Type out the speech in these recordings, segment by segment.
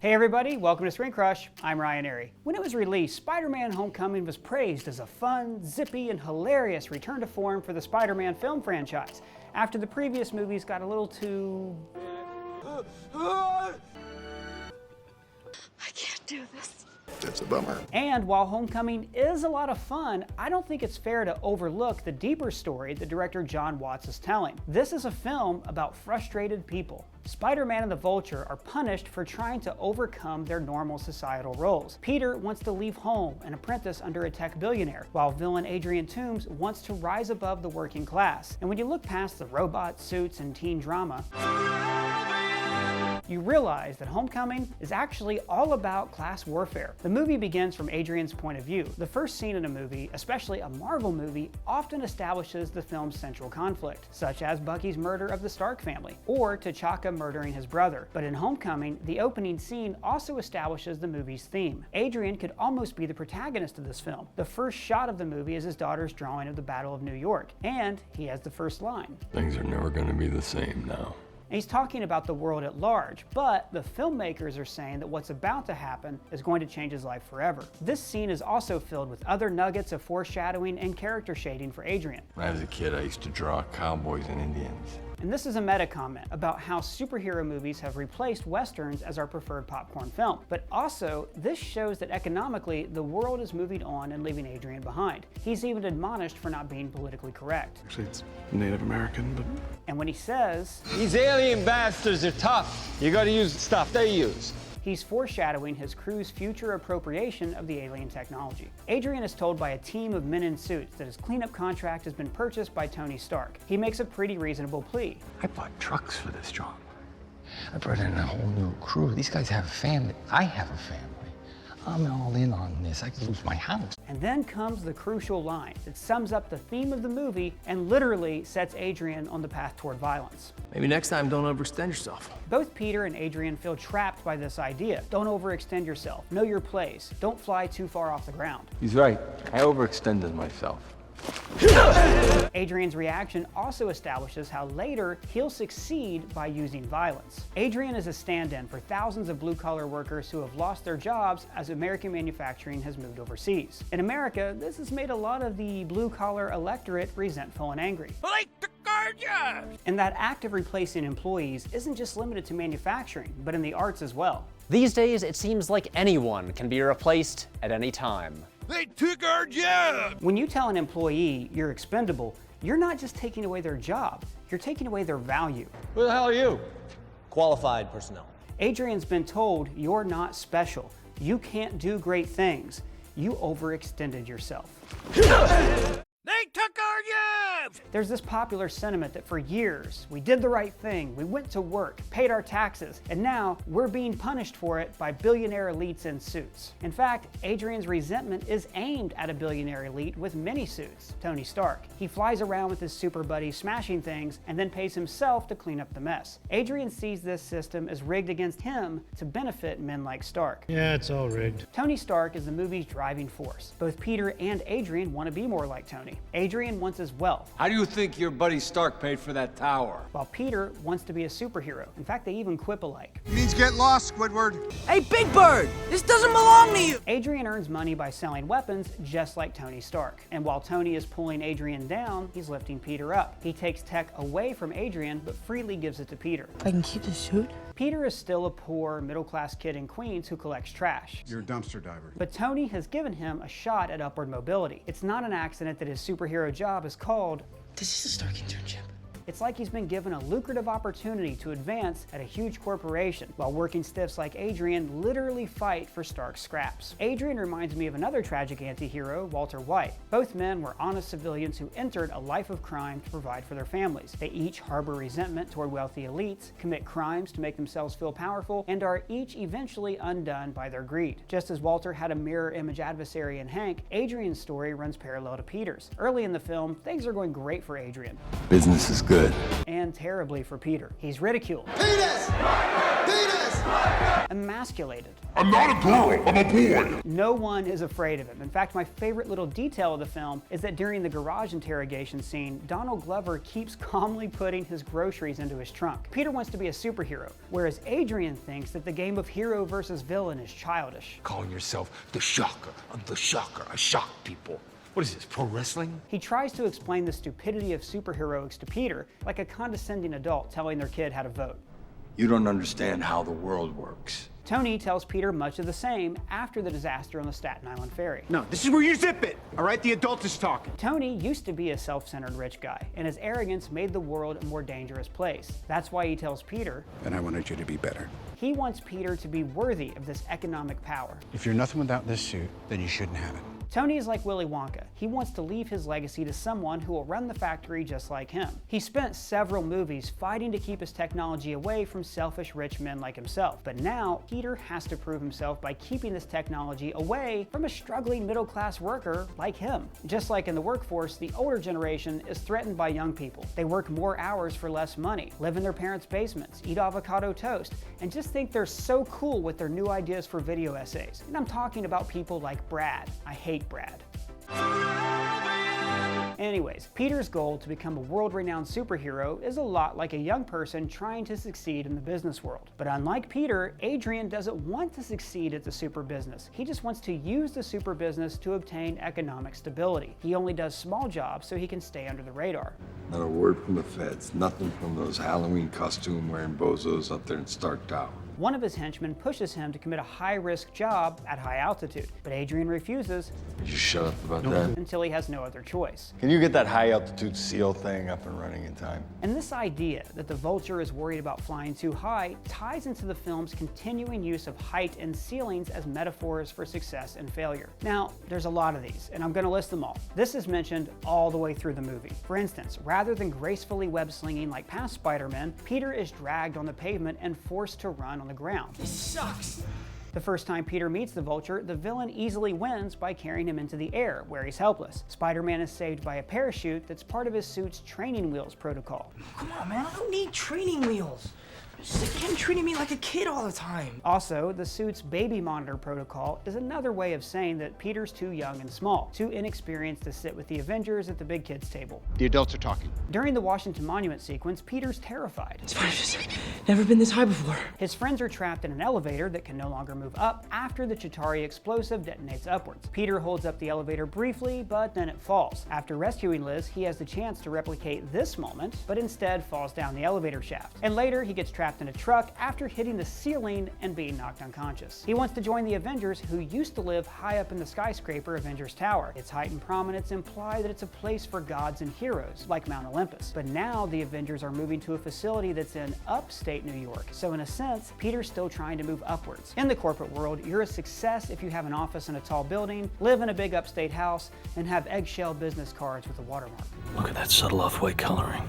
Hey everybody, welcome to ScreenCrush. I'm Ryan Airy. When it was released, Spider-Man Homecoming was praised as a fun, zippy, and hilarious return to form for the Spider-Man film franchise, after the previous movies got a little too... I can't do this. That's a bummer. And while Homecoming is a lot of fun, I don't think it's fair to overlook the deeper story that director Jon Watts is telling. This is a film about frustrated people. Spider-Man and the Vulture are punished for trying to overcome their normal societal roles. Peter wants to leave home and apprentice under a tech billionaire, while villain Adrian Toomes wants to rise above the working class. And when you look past the robots, suits, and teen drama, you realize that Homecoming is actually all about class warfare. The movie begins from Adrian's point of view. The first scene in a movie, especially a Marvel movie, often establishes the film's central conflict, such as Bucky's murder of the Stark family, or T'Chaka murdering his brother. But in Homecoming, the opening scene also establishes the movie's theme. Adrian could almost be the protagonist of this film. The first shot of the movie is his daughter's drawing of the Battle of New York, and he has the first line. Things are never going to be the same now. And he's talking about the world at large, but the filmmakers are saying that what's about to happen is going to change his life forever. This scene is also filled with other nuggets of foreshadowing and character shading for Adrian. When I was a kid, I used to draw cowboys and Indians. And this is a meta comment about how superhero movies have replaced Westerns as our preferred popcorn film. But also, this shows that economically, the world is moving on and leaving Adrian behind. He's even admonished for not being politically correct. Actually, it's Native American, but... And when he says, "These alien bastards are tough. You gotta use the stuff they use." he's foreshadowing his crew's future appropriation of the alien technology. Adrian is told by a team of men in suits that his cleanup contract has been purchased by Tony Stark. He makes a pretty reasonable plea. I bought trucks for this job. I brought in a whole new crew. These guys have a family. I have a family. I'm all in on this. I could lose my house. And then comes the crucial line that sums up the theme of the movie and literally sets Adrian on the path toward violence. Maybe next time don't overextend yourself. Both Peter and Adrian feel trapped by this idea. Don't overextend yourself. Know your place. Don't fly too far off the ground. He's right. I overextended myself. Adrian's reaction also establishes how later he'll succeed by using violence. Adrian is a stand-in for thousands of blue-collar workers who have lost their jobs as American manufacturing has moved overseas. In America, this has made a lot of the blue-collar electorate resentful and angry. And that act of replacing employees isn't just limited to manufacturing, but in the arts as well. These days, it seems like anyone can be replaced at any time. They took our job! When you tell an employee you're expendable, you're not just taking away their job, you're taking away their value. Who the hell are you? Qualified personnel. Adrian's been told you're not special. You can't do great things. You overextended yourself. They took our jobs! There's this popular sentiment that for years, we did the right thing, we went to work, paid our taxes, and now we're being punished for it by billionaire elites in suits. In fact, Adrian's resentment is aimed at a billionaire elite with many suits, Tony Stark. He flies around with his super buddy smashing things and then pays himself to clean up the mess. Adrian sees this system as rigged against him to benefit men like Stark. Yeah, it's all rigged. Tony Stark is the movie's driving force. Both Peter and Adrian want to be more like Tony. Adrian wants his wealth, How do you think your buddy Stark paid for that tower? while Peter wants to be a superhero. In fact, they even quip alike. It means get lost, Squidward. Hey, Big Bird! This doesn't belong to you! Adrian earns money by selling weapons just like Tony Stark. And while Tony is pulling Adrian down, he's lifting Peter up. He takes tech away from Adrian, but freely gives it to Peter. I can keep the suit? Peter is still a poor, middle-class kid in Queens who collects trash. You're a dumpster diver. But Tony has given him a shot at upward mobility. It's not an accident that his superhero job is called... This is a Stark internship. It's like he's been given a lucrative opportunity to advance at a huge corporation, while working stiffs like Adrian literally fight for Stark's scraps. Adrian reminds me of another tragic anti-hero, Walter White. Both men were honest civilians who entered a life of crime to provide for their families. They each harbor resentment toward wealthy elites, commit crimes to make themselves feel powerful, and are each eventually undone by their greed. Just as Walter had a mirror image adversary in Hank, Adrian's story runs parallel to Peter's. Early in the film, things are going great for Adrian. Business is good. And terribly for Peter. He's ridiculed, emasculated, I'm not a girl, I'm a boy. No one is afraid of him. In fact, my favorite little detail of the film is that during the garage interrogation scene, Donald Glover keeps calmly putting his groceries into his trunk. Peter wants to be a superhero, whereas Adrian thinks that the game of hero versus villain is childish. Calling yourself the shocker. I'm the shocker. I shock people. What is this, pro wrestling? He tries to explain the stupidity of superheroics to Peter like a condescending adult telling their kid how to vote. You don't understand how the world works. Tony tells Peter much of the same after the disaster on the Staten Island ferry. No, this is where you zip it. All right, the adult is talking. Tony used to be a self-centered rich guy, and his arrogance made the world a more dangerous place. That's why he tells Peter, And I wanted you to be better. he wants Peter to be worthy of this economic power. If you're nothing without this suit, then you shouldn't have it. Tony is like Willy Wonka. He wants to leave his legacy to someone who will run the factory just like him. He spent several movies fighting to keep his technology away from selfish rich men like himself. But now, Peter has to prove himself by keeping this technology away from a struggling middle-class worker like him. Just like in the workforce, the older generation is threatened by young people. They work more hours for less money, live in their parents' basements, eat avocado toast, and just think they're so cool with their new ideas for video essays. And I'm talking about people like Brad. I hate Brad. Anyways, Peter's goal to become a world-renowned superhero is a lot like a young person trying to succeed in the business world. But unlike Peter, Adrian doesn't want to succeed at the super business. He just wants to use the super business to obtain economic stability. He only does small jobs so he can stay under the radar. Not a word from the feds, nothing from those Halloween costume-wearing bozos up there in Stark Tower. One of his henchmen pushes him to commit a high-risk job at high altitude, but Adrian refuses Could you shut up about that? until he has no other choice. Can you get that high-altitude SEAL thing up and running in time? And this idea that the Vulture is worried about flying too high ties into the film's continuing use of height and ceilings as metaphors for success and failure. Now, there's a lot of these, and I'm going to list them all. This is mentioned all the way through the movie. For instance, rather than gracefully web-slinging like past Spider-Man, Peter is dragged on the pavement and forced to run on the ground. This sucks. The first time Peter meets the Vulture, the villain easily wins by carrying him into the air, where he's helpless. Spider-Man is saved by a parachute that's part of his suit's training wheels protocol. Come on, man, I don't need training wheels. I'm sick of him treating me like a kid all the time. Also, the suit's baby monitor protocol is another way of saying that Peter's too young and small, too inexperienced to sit with the Avengers at the big kids table. The adults are talking. During the Washington Monument sequence, Peter's terrified. Spider-Man's never been this high before. His friends are trapped in an elevator that can no longer move up after the Chitauri explosive detonates upwards. Peter holds up the elevator briefly, but then it falls. After rescuing Liz, he has the chance to replicate this moment, but instead falls down the elevator shaft. And later, he gets trapped in a truck after hitting the ceiling and being knocked unconscious. He wants to join the Avengers, who used to live high up in the skyscraper Avengers Tower. Its height and prominence imply that it's a place for gods and heroes, like Mount Olympus. But now the Avengers are moving to a facility that's in upstate New York. So in a sense, Peter's still trying to move upwards. In the corporate world, you're a success if you have an office in a tall building, live in a big upstate house, and have eggshell business cards with a watermark. Look at that subtle off-white coloring.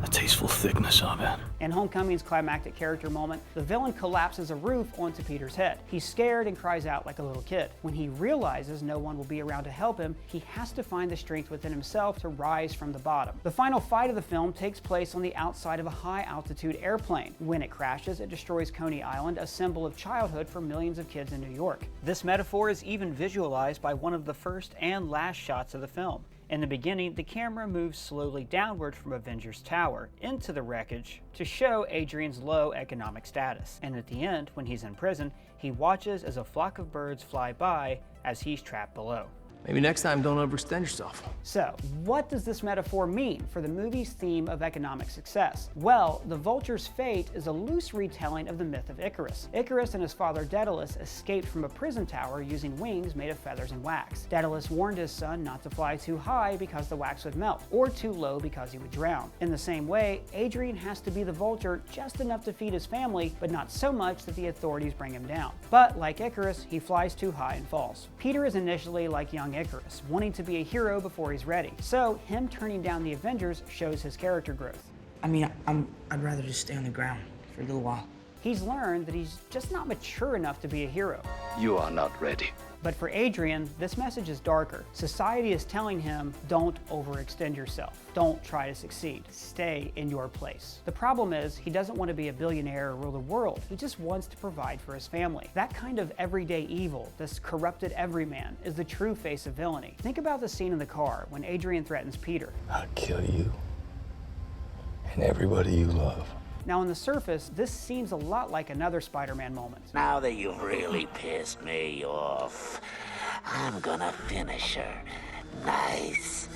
The tasteful thickness of it. In Homecoming's climactic character moment, the villain collapses a roof onto Peter's head. He's scared and cries out like a little kid. When he realizes no one will be around to help him, he has to find the strength within himself to rise from the bottom. The final fight of the film takes place on the outside of a high-altitude airplane. When it crashes, it destroys Coney Island, a symbol of childhood for millions of kids in New York. This metaphor is even visualized by one of the first and last shots of the film. In the beginning, the camera moves slowly downward from Avengers Tower into the wreckage to show Adrian's low economic status. And at the end, when he's in prison, he watches as a flock of birds fly by as he's trapped below. Maybe next time, don't overextend yourself. So, what does this metaphor mean for the movie's theme of economic success? Well, the Vulture's fate is a loose retelling of the myth of Icarus. Icarus and his father Daedalus escaped from a prison tower using wings made of feathers and wax. Daedalus warned his son not to fly too high because the wax would melt, or too low because he would drown. In the same way, Adrian has to be the Vulture just enough to feed his family, but not so much that the authorities bring him down. But like Icarus, he flies too high and falls. Peter is initially like young Icarus, wanting to be a hero before he's ready. So him turning down the Avengers shows his character growth. I mean, I'd rather just stay on the ground for a little while. He's learned that he's just not mature enough to be a hero. You are not ready. But for Adrian, this message is darker. Society is telling him, don't overextend yourself. Don't try to succeed. Stay in your place. The problem is, he doesn't want to be a billionaire or rule the world. He just wants to provide for his family. That kind of everyday evil, this corrupted everyman, is the true face of villainy. Think about the scene in the car when Adrian threatens Peter. I'll kill you and everybody you love. Now on the surface, this seems a lot like another Spider-Man moment. Now that you've really pissed me off, I'm gonna finish her. Nice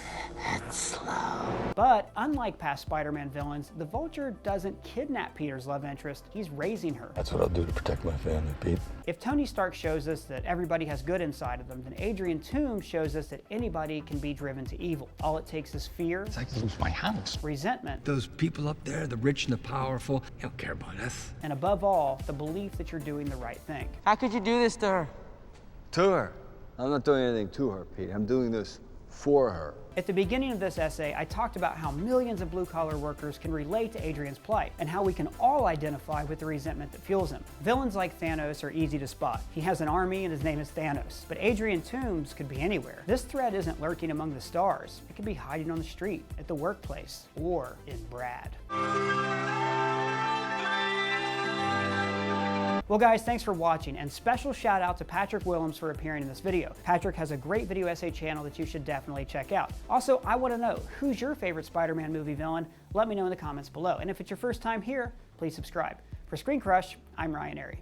and slow. But unlike past Spider-Man villains, the Vulture doesn't kidnap Peter's love interest, he's raising her. That's what I'll do to protect my family, Pete. If Tony Stark shows us that everybody has good inside of them, then Adrian Toomes shows us that anybody can be driven to evil. All it takes is fear, I could lose my house. resentment, Those people up there, the rich and the powerful, they don't care about us. and above all, the belief that you're doing the right thing. How could you do this to her? To her. I'm not doing anything to her, Pete. I'm doing this for her. At the beginning of this essay, I talked about how millions of blue-collar workers can relate to Adrian's plight, and how we can all identify with the resentment that fuels him. Villains like Thanos are easy to spot. He has an army and his name is Thanos. But Adrian Toomes could be anywhere. This threat isn't lurking among the stars. It could be hiding on the street, at the workplace, or in Brad. Well guys, thanks for watching, and special shout out to Patrick Willems for appearing in this video. Patrick has a great video essay channel that you should definitely check out. Also, I want to know, who's your favorite Spider-Man movie villain? Let me know in the comments below. And if it's your first time here, please subscribe. For ScreenCrush, I'm Ryan Airy.